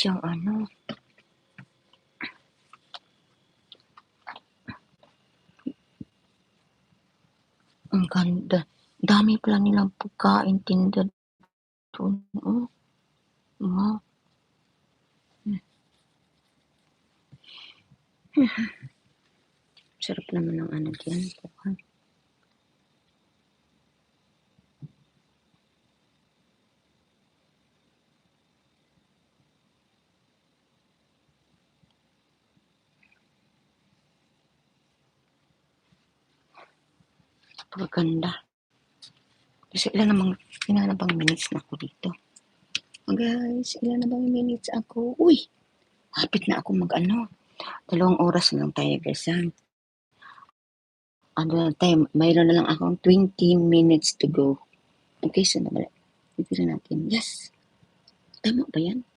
siyang ano. Ang ganda. Dami pala nilang pagkain tinda doon. Oh. Wow. Sarap naman ng ano diyan. Paganda. Kasi ilan na bang minutes na ako dito? Oh guys, ilan na bang minutes ako? Uy! Hapit na ako mag-ano. 2 oras na lang tayo guys ha. Ano tayo, mayroon na lang akong 20 minutes to go. Okay, so nabalik. Ito na natin. Yes! Tama ba yan?